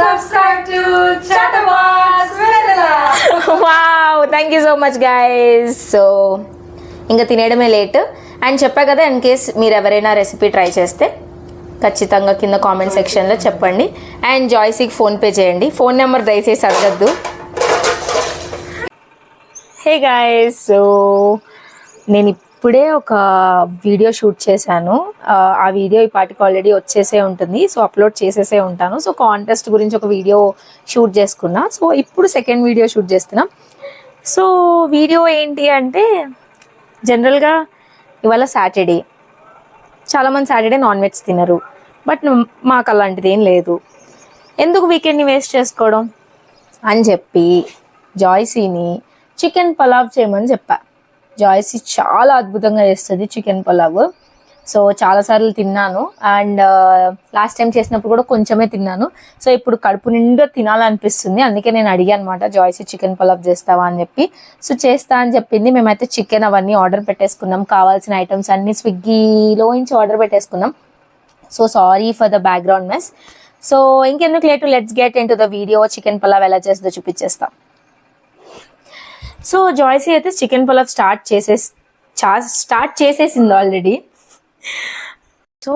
subscribe to Chatterbox Vanilla. Wow thank you so much guys. So ఇంకా తినేయడమే late and చెప్పా కదా, in case మీరు ఎవరైనా రెసిపీ ట్రై చేస్తే ఖచ్చితంగా కింద కామెంట్ సెక్షన్లో చెప్పండి. అండ్ జాయ్సీకి ఫోన్పే చేయండి. ఫోన్ నెంబర్ దయచేసి అడగద్దు. హే గాయస్, సో నేను ఇప్పుడే ఒక వీడియో షూట్ చేశాను. ఆ వీడియో ఈ పాటికి ఆల్రెడీ వచ్చేసే ఉంటుంది, సో అప్లోడ్ చేసేసే ఉంటాను. సో కాంటెస్ట్ గురించి ఒక వీడియో షూట్ చేసుకున్నా. సో ఇప్పుడు సెకండ్ వీడియో షూట్ చేస్తున్నాం. సో వీడియో ఏంటి అంటే, జనరల్గా ఇవాళ సాటర్డే, చాలామంది సాటర్డే నాన్ వెజ్ తినరు, బట్ మాకు అలాంటిది ఏం లేదు. ఎందుకు వీకెండ్ని వేస్ట్ చేసుకోవడం అని చెప్పి జాయ్సీని చికెన్ పలావ్ చేయమని చెప్పా. జాయ్సీ చాలా అద్భుతంగా చేస్తుంది చికెన్ పలావ్. సో చాలాసార్లు తిన్నాను అండ్ లాస్ట్ టైం చేసినప్పుడు కూడా కొంచెమే తిన్నాను. సో ఇప్పుడు కడుపు నిండా తినాలనిపిస్తుంది, అందుకే నేను అడిగాను అనమాట, జాయ్సీ చికెన్ పలావ్ చేస్తావా అని చెప్పి. సో చేస్తా అని చెప్పింది. మేమైతే చికెన్ అవన్నీ ఆర్డర్ పెట్టేసుకున్నాం, కావాల్సిన ఐటమ్స్ అన్ని స్విగ్గీలో నుంచి ఆర్డర్ పెట్టేసుకున్నాం. So sorry for the background mess. So ఇంకెందుకు late, let's get into the video. Chicken pulao ఎలా చేస్తుందో చూపించేస్తాం. సో జాయ్సీ అయితే చికెన్ పలావ్ స్టార్ట్ చేసేసింది ఆల్రెడీ. సో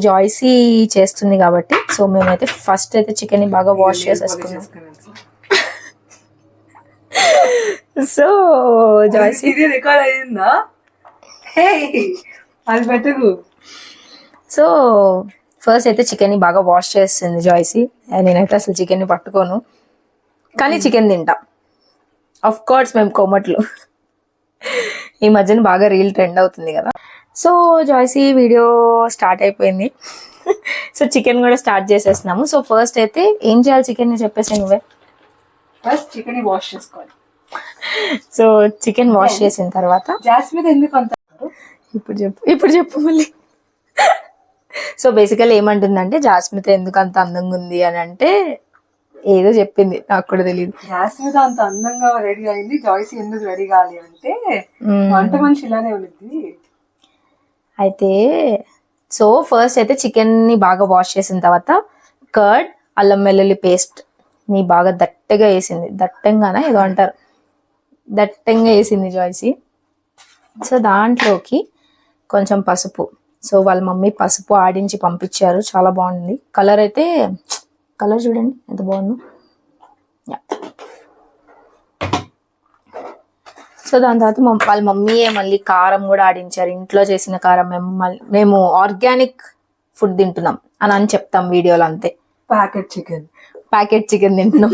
జాయ్సీ చేస్తుంది కాబట్టి, సో మేమైతే ఫస్ట్ అయితే చికెన్ని బాగా వాష్ చేసేసుకున్నాం. సో జాయ్సీ రికార్డ్ అయిందా? అది పెట్టకు. సో ఫస్ట్ అయితే చికెన్ని బాగా వాష్ చేస్తుంది జాయ్సీ. నేనైతే అసలు చికెన్ని పట్టుకోను, కానీ చికెన్ తింటా. ఆఫ్ కోర్స్ మేము కోమట్లు. ఈ మధ్యన బాగా రీల్ ట్రెండ్ అవుతుంది కదా. సో జాయ్సీ వీడియో స్టార్ట్ అయిపోయింది. సో చికెన్ కూడా స్టార్ట్ చేసేస్తున్నాము. సో ఫస్ట్ అయితే ఏం చేయాలి చికెన్ చెప్పేసి నువ్వే. ఫస్ట్ చికెన్ వాష్ చేసుకోవాలి. సో చికెన్ వాష్ చేసిన తర్వాత జాస్మిన్ ఎందుకు అంత ఇప్పుడు చెప్పు మళ్ళీ. సో బేసికల్ ఏమంటుందంటే, జాస్మిత ఎందుకు అంత అందంగా ఉంది అని అంటే ఏదో చెప్పింది, నాకు కూడా తెలియదు. జాస్మిత అంత అందంగా రెడీ అయింది, జాయ్సీ ఎందుకు రెడీ కావాలి అంటే వంట మనిషి ఇలానే ఉంది. అయితే సో ఫస్ట్ అయితే చికెన్ని బాగా వాష్ చేసిన తర్వాత కర్డ్, అల్లం వెల్లుల్లి పేస్ట్ ని బాగా దట్టగా వేసింది. దట్టంగానా ఏదో అంటారు, దట్టంగా వేసింది జాయ్సీ. సో దాంట్లోకి కొంచెం పసుపు. సో వాళ్ళ మమ్మీ పసుపు ఆడించి పంపించారు, చాలా బాగుంది. కలర్ అయితే, కలర్ చూడండి ఎంత బాగుందో. సో దాని తర్వాత వాళ్ళ మమ్మీయే మళ్ళీ కారం కూడా ఆడించారు, ఇంట్లో చేసిన కారం. మేము ఆర్గానిక్ ఫుడ్ తింటున్నాం అని చెప్తాం వీడియోలో, అంతే. ప్యాకెట్ చికెన్ తింటున్నాం.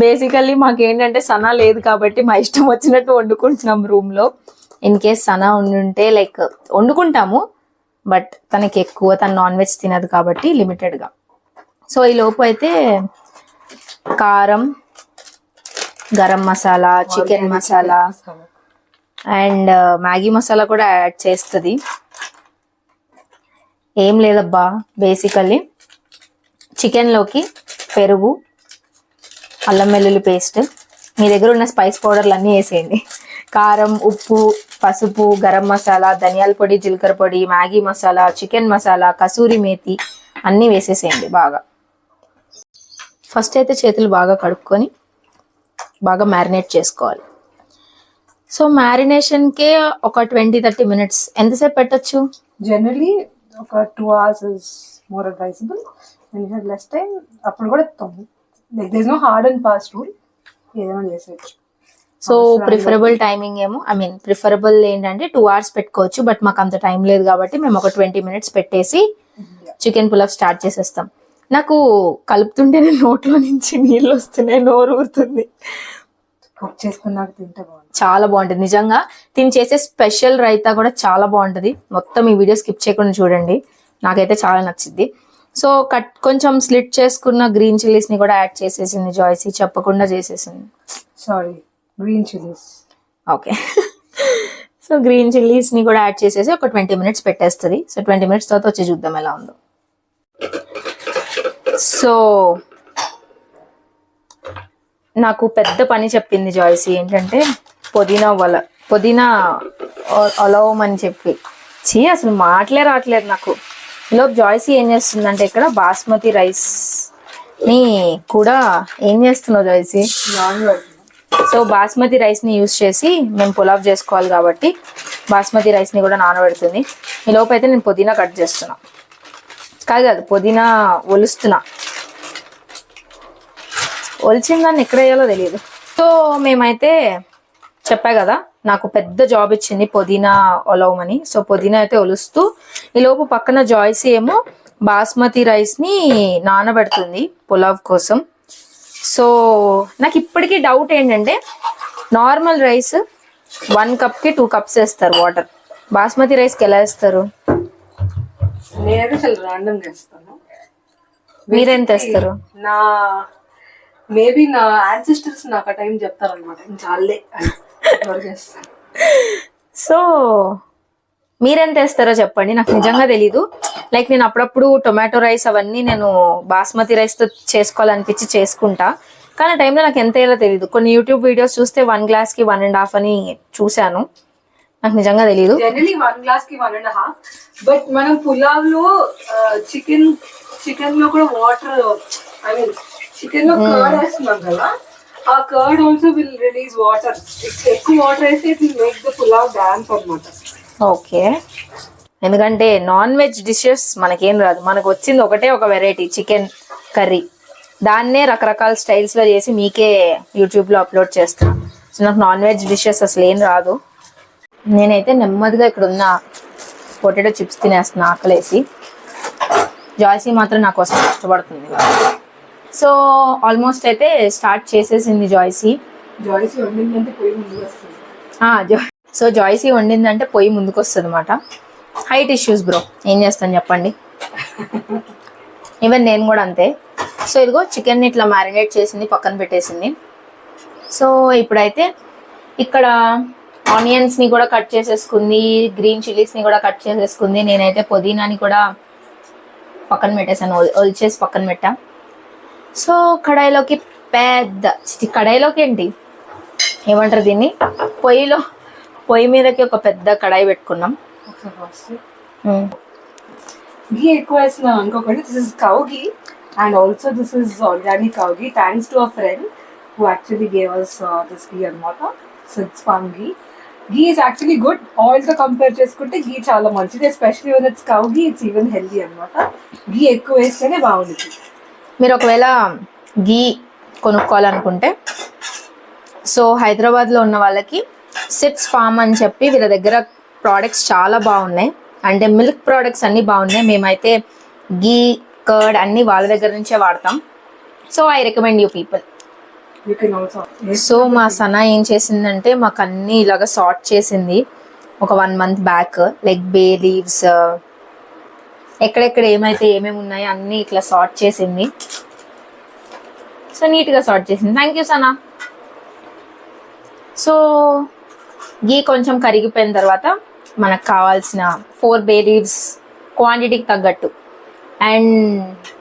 బేసికల్లీ మాకేంటంటే సనా లేదు కాబట్టి మా ఇష్టం వచ్చినట్టు వండుకుంటున్నాం రూమ్ లో. ఇన్ కేస్ సనా ఉండుంటే లైక్ వండుకుంటాము, బట్ తనకి ఎక్కువ, తను నాన్ వెజ్ తినదు కాబట్టి లిమిటెడ్ గా. సో ఈ లోపు అయితే కారం, garam masala, chicken masala and Maggi masala కూడా యాడ్ చేస్తుంది. ఏం లేదబ్బా, బేసికల్లీ చికెన్లోకి పెరుగు, అల్లం వెల్లుల్లి పేస్ట్, మీ దగ్గర ఉన్న స్పైస్ పౌడర్లు అన్నీ వేసేయండి. కారం, ఉప్పు, పసుపు, గరం మసాలా, ధనియాల పొడి, జీలకర్ర పొడి, మ్యాగీ మసాలా, చికెన్ మసాలా, కసూరి మేతి అన్నీ వేసేసేయండి బాగా. ఫస్ట్ అయితే చేతులు బాగా కడుక్కొని బాగా మ్యారినేట్ చేసుకోవాలి. సో మ్యారినేషన్కే ఒక 20-30 minutes. ఎంతసేపు పెట్టచ్చు? జనరలీ ఒక 2 hours is more advisable. When you have less time, అప్పుడు కూడా like there is no hard and fast rule, ఏదైనా చేసేయచ్చు. సో ప్రిఫరబుల్ టైమింగ్ ఏమో, ప్రిఫరబుల్ ఏంటంటే 2 hours పెట్టుకోవచ్చు, బట్ మాకు అంత టైం లేదు కాబట్టి మేము ఒక 20 minutes పెట్టేసి చికెన్ పులావ్ స్టార్ట్ చేసేస్తాం. నాకు కలుపుతుంటే నోట్లో నుంచి నీళ్ళు వస్తున్నాయి, నోరు ఊరుతుంది. కుక్ చేసుకున్నాక తింటే బాగుంటుంది, చాలా బాగుంటుంది నిజంగా. తిని చేసే స్పెషల్ రైతా కూడా చాలా బాగుంటుంది. మొత్తం ఈ వీడియో స్కిప్ చేయకుండా చూడండి, నాకైతే చాలా నచ్చింది. సో కొంచెం స్లిట్ చేసుకున్న గ్రీన్ చిల్లీస్ ని కూడా యాడ్ చేసేసింది జాయ్సీ, చెప్పకుండా చేసేసింది. Sorry, green chillies. Okay. So green chillies ని కూడా యాడ్ చేసేసి ఒక 20 minutes పెట్టేస్తుంది. సో 20 minutes తర్వాత వచ్చి చూద్దాం ఎలా ఉందో. సో నాకు పెద్ద పని చెప్పింది జాయ్సీ, ఏంటంటే పుదీనా అలవమని చెప్పి. అసలు మాటలే రావట్లేదు నాకు. ఈలోపు జాయ్సీ ఏం చేస్తుందంటే ఇక్కడ బాస్మతి రైస్ ని కూడా ఏం చేస్తున్నావు జాయ్సీ? సో బాస్మతి రైస్ ని యూజ్ చేసి మేము పులావ్ చేసుకోవాలి కాబట్టి బాస్మతి రైస్ ని కూడా నానబెడుతుంది. ఈ లోపు అయితే నేను పుదీనా కట్ చేస్తున్నా. కాదు పుదీనా ఒలుస్తున్నా. ఒలిచిన దాన్ని ఎక్కడ వేయాలో తెలియదు. సో మేమైతే చెప్పా కదా నాకు పెద్ద జాబ్ ఇచ్చింది పుదీనా ఒలవమని. సో పుదీనా అయితే ఒలుస్తూ ఈ లోపు పక్కన జాయ్సీ ఏమో బాస్మతి రైస్ ని నానబెడుతుంది పులావ్ కోసం. సో నాకు ఇప్పటికీ డౌట్ ఏంటంటే నార్మల్ రైస్ 1 cup కి 2 cups వేస్తారు వాటర్. బాస్మతి రైస్కి ఎలా వేస్తారు? నేనైతే చాలా ర్యాండమ్ చేస్తాను. మీరెంత వేస్తారు? మేబీ నా యాన్సిస్టర్స్ నాకు ఆ టైం చెప్తారనమాట. చాలే చేస్తాను. సో మీరెంత వేస్తారో చెప్పండి, నాకు నిజంగా తెలీదు. లైక్ నేను అప్పుడప్పుడు టొమాటో రైస్ అవన్నీ నేను బాస్మతి రైస్ తో చేసుకోవాలనిపించి చేసుకుంటా, కానీ ఆ టైంలో నాకు ఎంత వేయాలో తెలియదు. కొన్ని యూట్యూబ్ వీడియోస్ చూస్తే 1 glass కి 1.5 అని చూశాను. నాకు నిజంగా తెలీదు. జనరలీ 1 glass కి 1.5. బట్ మనం పులావ్ లో చికెన్ లో కూడా వాటర్, ఐ మీన్ చికెన్ లో కర్డ్ వేస్తున్నాం కదా, ఆ curd also will release water. ఎక్కువ వాటర్ అయితే it will make the pulao dance అన్నమాట. ఓకే, ఎందుకంటే నాన్ వెజ్ డిషెస్ మనకేం రాదు. మనకు వచ్చింది ఒకటే ఒక వెరైటీ చికెన్ కర్రీ. దాన్నే రకరకాల స్టైల్స్ లో చేసి మీకే యూట్యూబ్ లో అప్లోడ్ చేస్తాను. సో నాకు నాన్ వెజ్ డిషెస్ అసలు ఏం రాదు. నేనైతే నెమ్మదిగా ఇక్కడ ఉన్న పొటాటో చిప్స్ తినేస్తున్నా ఆకలేసి. జాయ్సీ మాత్రం నా కోసం కష్టపడుతుంది. సో ఆల్మోస్ట్ అయితే స్టార్ట్ చేసేసింది జాయ్సీ. వండిందంటే పొయ్యి ముందుకు వస్తుంది. సో జాయ్సీ వండిందంటే పొయ్యి ముందుకు వస్తుంది అనమాట. హైట్ ఇష్యూస్ బ్రో, ఏం చేస్తాను చెప్పండి. ఈవెన్ నేను కూడా అంతే. సో ఇదిగో చికెన్ ఇట్లా మ్యారినేట్ చేసింది, పక్కన పెట్టేసింది. సో ఇప్పుడైతే ఇక్కడ ఆనియన్స్ ని కూడా కట్ చేసేసుకుంది, గ్రీన్ చిల్లీస్ ని కూడా కట్ చేసేసుకుంది. నేనైతే పుదీనాని కూడా పక్కన పెట్టేసాను, ఒలిచేసి పక్కన పెట్టా. సో కడాయిలోకి కడాయిలోకి ఏంటి ఏమంటారు దీన్ని, పొయ్యి మీదకి ఒక పెద్ద కడాయి పెట్టుకున్నాం. ఘీ ఎక్కువ వేస్తున్నాం అనుకోకండి. This is cow ghee and also this is organic cow ghee, thanks to a friend who actually gave us this ghee అనమాట. So it's farm ghee. Ghee is actually good. Oil తో కంపేర్ చేసుకుంటే ఘీ చాలా మంచిది, especially when it's cow ghee, it's even healthy అనమాట. ఘీ ఎక్కువ వేస్తేనే బాగుంటుంది. మీరు ఒకవేళ ఘీ కొనుక్కోవాలనుకుంటే సో హైదరాబాద్లో ఉన్న వాళ్ళకి సిట్స్ ఫార్మ్ అని చెప్పి వీళ్ళ దగ్గర ప్రోడక్ట్స్ చాలా బాగున్నాయి. అంటే మిల్క్ ప్రోడక్ట్స్ అన్నీ బాగున్నాయి. మేమైతే ఘీ కర్డ్ అన్నీ వాళ్ళ దగ్గర నుంచే వాడతాం. So I recommend you people. So మా సనా ఏం చేసిందంటే మాకు అన్నీ ఇలాగ సార్ట్ చేసింది ఒక 1 month back. Like bay leaves, ఎక్కడెక్కడ ఏమేమి ఉన్నాయో అన్నీ ఇట్లా సార్ట్ చేసింది. సో నీట్గా సార్ట్ చేసింది. Thank you Sana. సో ఘీ కొంచెం కరిగిపోయిన తర్వాత మనకు కావాల్సిన 4 bay leaves క్వాంటిటీకి తగ్గట్టు అండ్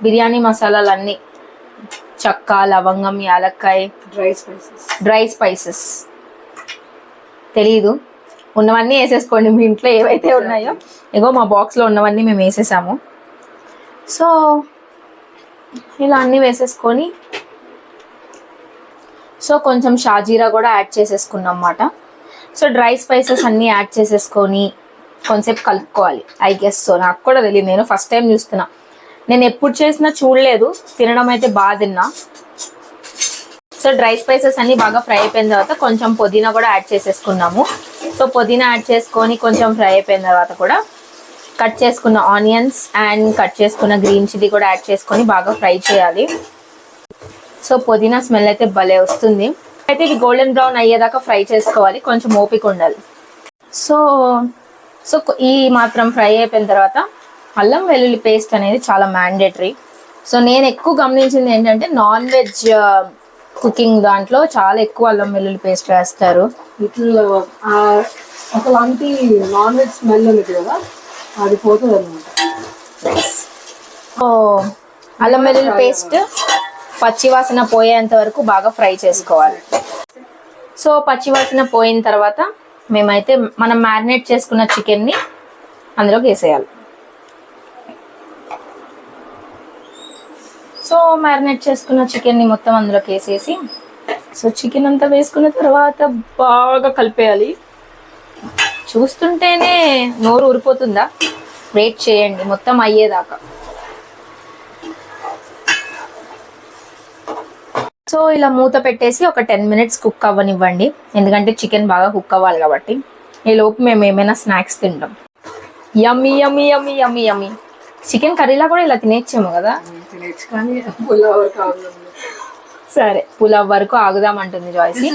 బిర్యానీ మసాలాలు అన్నీ, చెక్క, లవంగం, యాలక్కాయ, డ్రై స్పైసెస్ తెలీదు, ఉన్నవన్నీ వేసేసుకోండి మీ ఇంట్లో ఏవైతే ఉన్నాయో. ఇగో మా బాక్స్లో ఉన్నవన్నీ మేము వేసేసాము. సో ఇలా అన్నీ వేసేసుకొని సో కొంచెం షాజీరా కూడా యాడ్ చేసేసుకున్నాం అన్నమాట. సో డ్రై స్పైసెస్ అన్నీ యాడ్ చేసేసుకొని కొంచెంసేపు కలుపుకోవాలి. ఐ గెస్ సో, నాకు కూడా తెలియదు, నేను ఫస్ట్ టైం చూస్తున్నా. నేను ఎప్పుడు చేసినా చూడలేదు, తినడం అయితే బాగా తిన్నా. సో డ్రై స్పైసెస్ అన్నీ బాగా ఫ్రై అయిపోయిన తర్వాత కొంచెం పుదీనా కూడా యాడ్ చేసేసుకున్నాము. సో పుదీనా యాడ్ చేసుకొని కొంచెం ఫ్రై అయిపోయిన తర్వాత కూడా కట్ చేసుకున్న ఆనియన్స్ అండ్ కట్ చేసుకున్న గ్రీన్ చిల్లీ కూడా యాడ్ చేసుకొని బాగా ఫ్రై చేయాలి. సో పుదీనా స్మెల్ అయితే భలే వస్తుంది. అయితే ఇది గోల్డెన్ బ్రౌన్ అయ్యేదాకా ఫ్రై చేసుకోవాలి, కొంచెం ఓపిక ఉండాలి. సో సో ఈ మాత్రం ఫ్రై అయిపోయిన తర్వాత అల్లం వెల్లుల్లి పేస్ట్ అనేది చాలా మ్యాండేటరీ. సో నేను ఎక్కువ గమనించింది ఏంటంటే నాన్ వెజ్ కుకింగ్ దాంట్లో చాలా ఎక్కువ అల్లం వెల్లుల్లి పేస్ట్ వేస్తారు. ఇట్లా ఒకలాంటి నాన్ వెజ్ స్మెల్ ఉంది కదా, అది పోతుంది అనమాట. సో అల్లం వెల్లుల్లి పేస్ట్ పచ్చివాసన పోయేంత వరకు బాగా ఫ్రై చేసుకోవాలి. సో పచ్చివాసన పోయిన తర్వాత మేమైతే మనం మ్యారినేట్ చేసుకున్న చికెన్ని అందులోకి వేసేయాలి. సో మ్యారినేట్ చేసుకున్న చికెన్ని మొత్తం అందులోకి వేసేసి, సో చికెన్ అంతా వేసుకున్న తర్వాత బాగా కలిపేయాలి. చూస్తుంటేనే నోరు ఊరిపోతుందా? వెయిట్ చేయండి మొత్తం అయ్యేదాకా. సో ఇలా మూత పెట్టేసి ఒక 10 minutes కుక్ అవ్వనివ్వండి, ఎందుకంటే చికెన్ బాగా కుక్ అవ్వాలి కాబట్టి. ఈ లోపు మేము ఏమైనా స్నాక్స్ తింటాం. యమ్మీ యమ్మీ యమ్మీ యమ్మీ యమ్మీ. చికెన్ కర్రీలా కూడా ఇలా తినేచ్చేమో కదా. సరే, పులావ్ వరకు ఆగుదామంటుంది Joicy.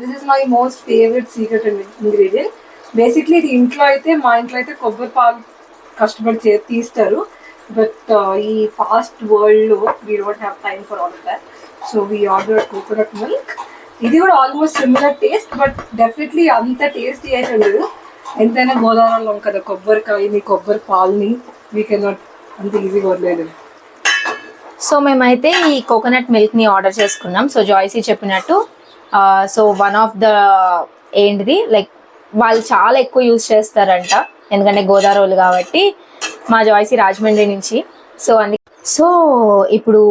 This is my most favourite secret ingredient. Basically ఇది ఇంట్లో అయితే, మా ఇంట్లో అయితే కొబ్బరి పాలు కష్టపడి తీస్తారు. బట్ ఈ ఫాస్ట్ వరల్డ్ లో we don't have time for all of that. So we order coconut milk. ఇది కూడా almost similar taste, but definitely అంత టేస్టీ అయితే ఉండదు. ఎంతైనా గోదావరిలో కదా కొబ్బరికాయని, కొబ్బరి పాలని వీ కెనాట్ అంత ఈజీగా వదిలేదు. సో మేమైతే ఈ కోకోనట్ మిల్క్ని ఆర్డర్ చేసుకున్నాం. సో జాయ్సీ చెప్పినట్టు సో వన్ ఆఫ్ ద ఏంటిది లైక్ వాళ్ళు చాలా ఎక్కువ యూజ్ చేస్తారంట, ఎందుకంటే గోదావరి కాబట్టి. మా జాయ్సీ రాజమండ్రి నుంచి. సో ఇప్పుడు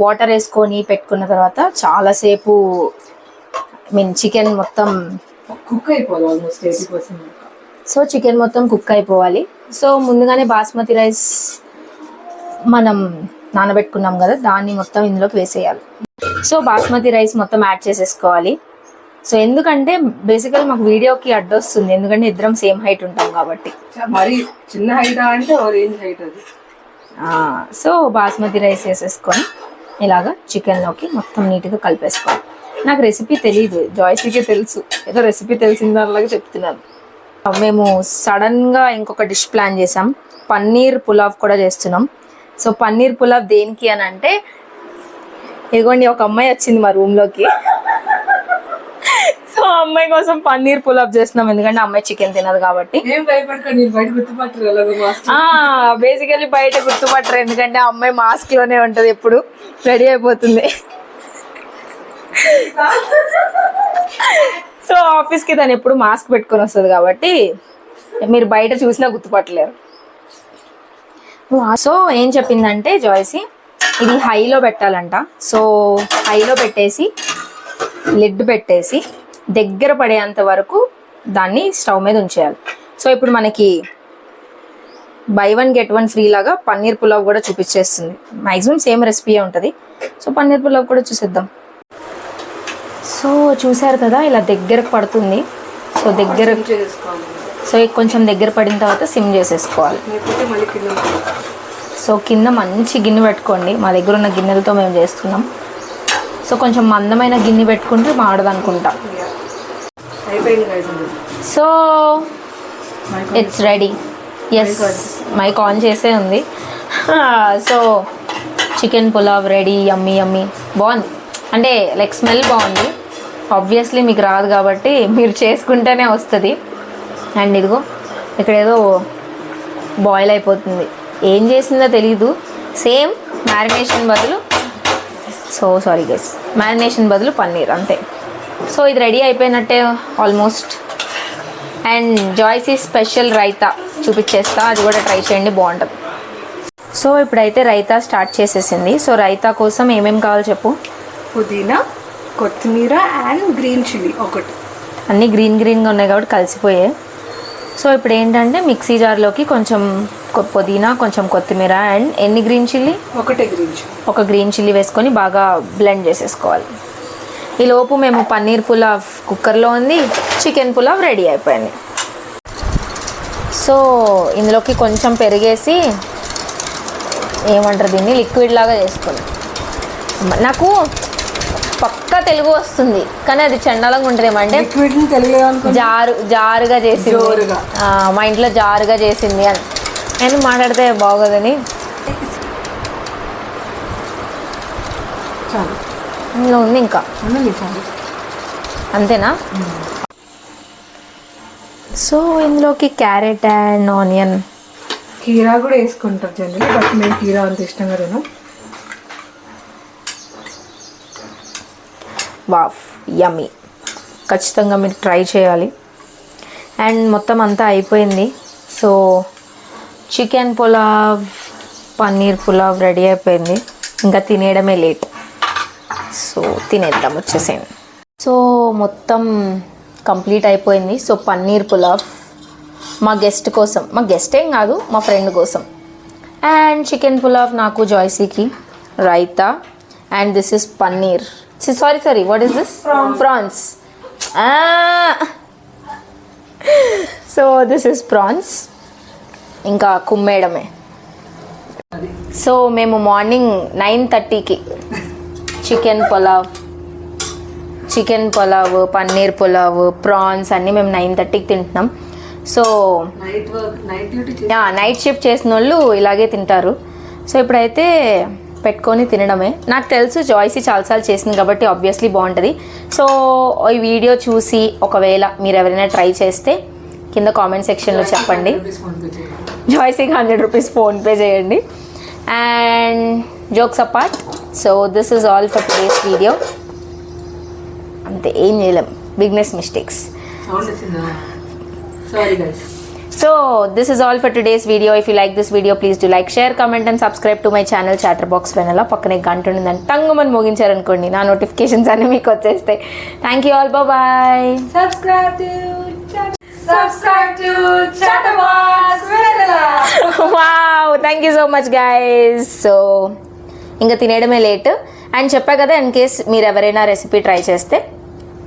వాటర్ వేసుకొని పెట్టుకున్న తర్వాత చాలాసేపు చికెన్ మొత్తం కుక్ అయిపోవాలి, ఆల్మోస్ట్ 80%. సో చికెన్ మొత్తం కుక్ అయిపోవాలి. సో ముందుగానే బాస్మతి రైస్ మనం నానబెట్టుకున్నాం కదా, దాన్ని మొత్తం ఇందులోకి వేసేయాలి. సో బాస్మతి రైస్ మొత్తం యాడ్ చేసేసుకోవాలి. సో ఎందుకంటే బేసికల్ మాకు వీడియోకి అడ్డొస్తుంది, ఎందుకంటే ఇద్దరం సేమ్ హైట్ ఉంటాం కాబట్టి. మరి చిన్న హైట్ అంటే రేంజ్ హైట్ అది. సో బాస్మతి రైస్ వేసేసుకొని ఇలాగా చికెన్లోకి మొత్తం నీట్గా కలిపేసుకోవాలి. నాకు రెసిపీ తెలియదు, జాయ్సీకే తెలుసు, ఏదో రెసిపీ తెలిసిన దానిలాగా చెప్తున్నాను. మేము సడన్గా ఇంకొక డిష్ ప్లాన్ చేసాం, పన్నీర్ పులావ్ కూడా చేస్తున్నాం. సో పన్నీర్ పులావ్ దేనికి అని అంటే, ఇదిగోండి ఒక అమ్మాయి వచ్చింది మా రూమ్లోకి. సో అమ్మాయి కోసం పన్నీర్ పులావ్ చేస్తున్నాం, ఎందుకంటే అమ్మాయి చికెన్ తినదు కాబట్టి. బేసికలీ బయట గుర్తుపట్టరు, ఎందుకంటే అమ్మాయి మాస్క్ లోనే ఉంటది, ఎప్పుడు రెడీ అయిపోతుంది. సో ఆఫీస్కి తను ఎప్పుడు మాస్క్ పెట్టుకొని వస్తుంది కాబట్టి మీరు బయట చూసినా గుర్తుపట్టలేరు. సో ఏం చెప్పిందంటే జాయ్సీ, ఇది హైలో పెట్టాలంట. సో హైలో పెట్టేసి లిడ్ పెట్టేసి దగ్గర పడేంత వరకు దాన్ని స్టవ్ మీద ఉంచేయాలి. సో ఇప్పుడు మనకి buy one get one free లాగా పన్నీర్ పులావ్ కూడా చూపించేస్తుంది. మ్యాక్సిమం సేమ్ రెసిపీ ఉంటుంది. సో పన్నీర్ పులావ్ కూడా చూసేద్దాం. సో చూసారు కదా, ఇలా దగ్గరకు పడుతుంది. సో దగ్గర కొంచెం దగ్గర పడిన తర్వాత సిమ్ చేసేసుకోవాలి. సో కింద మంచి గిన్నె పెట్టుకోండి, మా దగ్గర ఉన్న గిన్నెలతో మేము చేస్తున్నాం. సో కొంచెం మందమైన గిన్నె పెట్టుకుంటే మాడదనుకుంటా. So it's ready. Yes, mic on చేసే ఉంది. So chicken pulao ready. Yummy yummy. బాగుంది, అంటే లైక్ స్మెల్ బాగుంది. ఆబ్వియస్లీ మీకు రాదు కాబట్టి మీరు చేసుకుంటేనే వస్తుంది. అండ్ ఇదిగో ఇక్కడ ఏదో బాయిల్ అయిపోతుంది, ఏం చేసిందో తెలీదు. సేమ్ మ్యారినేషన్ బదులు మ్యారినేషన్ బదులు పన్నీర్, అంతే. సో ఇది రెడీ అయిపోయినట్టే ఆల్మోస్ట్. అండ్ జాయ్సీ స్పెషల్ రైతా చూపించేస్తా, అది కూడా ట్రై చేయండి, బాగుంటుంది. సో ఇప్పుడైతే రైతా స్టార్ట్ చేసేసింది. సో రైతా కోసం ఏమేమి కావాలో చెప్పు. పుదీనా, కొత్తిమీర అండ్ గ్రీన్ చిల్లీ ఒకటి. అన్నీ గ్రీన్గా ఉన్నాయి కాబట్టి కలిసిపోయాయి. సో ఇప్పుడు ఏంటంటే మిక్సీ జార్లోకి కొంచెం పుదీనా, కొంచెం కొత్తిమీర అండ్ ఎన్ని గ్రీన్ చిల్లీ, ఒక గ్రీన్ చిల్లీ వేసుకొని బాగా బ్లెండ్ చేసేసుకోవాలి. ఈ లోపు మేము పన్నీర్ పులావ్ కుక్కర్లో ఉంది, చికెన్ పులావ్ రెడీ అయిపోయింది. సో ఇందులోకి కొంచెం పెరిగేసి ఏమంటారు దీన్ని, లిక్విడ్ లాగా చేసుకుని. నాకు పక్కా తెలుగు వస్తుంది కానీ అది చండాలంగా ఉంటుంది. ఏమంటే జారుగా చేసింది, మా ఇంట్లో జారుగా చేసింది అని నేను మాట్లాడితే బాగోదని. ఇందులో ఉంది ఇంకా, అంతేనా? సో ఇందులోకి క్యారెట్ అండ్ ఆనియన్, కీరా కూడా వేసుకుంటారు జనరల్, బట్ మేము కీరా అంత ఇష్టంగా తిన్నాం. వాఫ్, యమ్మీ. ఖచ్చితంగా మీరు ట్రై చేయాలి. అండ్ మొత్తం అంతా అయిపోయింది. So chicken pulao, paneer pulao ready అయిపోయింది. ఇంకా తినేయడమే లేట్. సో తినేద్దాం వచ్చేసేయండి. సో మొత్తం కంప్లీట్ అయిపోయింది. సో పన్నీర్ పులావ్ మా గెస్ట్ కోసం, మా గెస్ట్ ఏం కాదు మా ఫ్రెండ్ కోసం. అండ్ చికెన్ పులావ్ నాకు, జాయ్సీకి, raita. And this is paneer, sorry what is this? Prawns. So this is prawns. ఇంకా కుమ్మేయడమే. సో మేము మార్నింగ్ 9:30కి చికెన్ పులావ్, పన్నీర్ పులావ్, ప్రాన్స్ అన్నీ మేము 9:30కి తింటున్నాం. సో నైట్ షిఫ్ట్ చేసిన వాళ్ళు ఇలాగే తింటారు. సో ఇప్పుడైతే పెట్టుకొని తినడమే. నాకు తెలుసు జాయ్సీ చాలాసార్లు చేసింది కాబట్టి ఆబ్వియస్లీ బాగుంటుంది. సో ఈ వీడియో చూసి ఒకవేళ మీరు ఎవరైనా ట్రై చేస్తే కింద కామెంట్ సెక్షన్లో చెప్పండి. జాయ్సీకి 100 రూపీస్ ఫోన్పే చేయండి. And jokes apart, so this is all for today's video. అంతే, ఏం చేయలేం, bigness mistakes. So this is all for today's video. If you like this video, please do like, share, comment and subscribe to my channel Chatterbox Vanilla. పక్కనే గంట ఉంటుందని టంగుమని మోగించారనుకోండి, నా notifications అన్నీ మీకు వచ్చేస్తాయి. Thank you all, bye. Subscribe to Chatterbox Vanilla. Wow, thank you so much guys. So ఇంకా తినేయడమే late. And చెప్పా కదా, ఇన్ కేస్ మీరు ఎవరైనా రెసిపీ ట్రై చేస్తే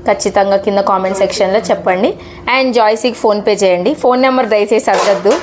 ఖచ్చితంగా కింద కామెంట్ సెక్షన్లో చెప్పండి. అండ్ జాయ్సీకి ఫోన్పే చేయండి. ఫోన్ నెంబర్ దయచేసి అడగద్దు.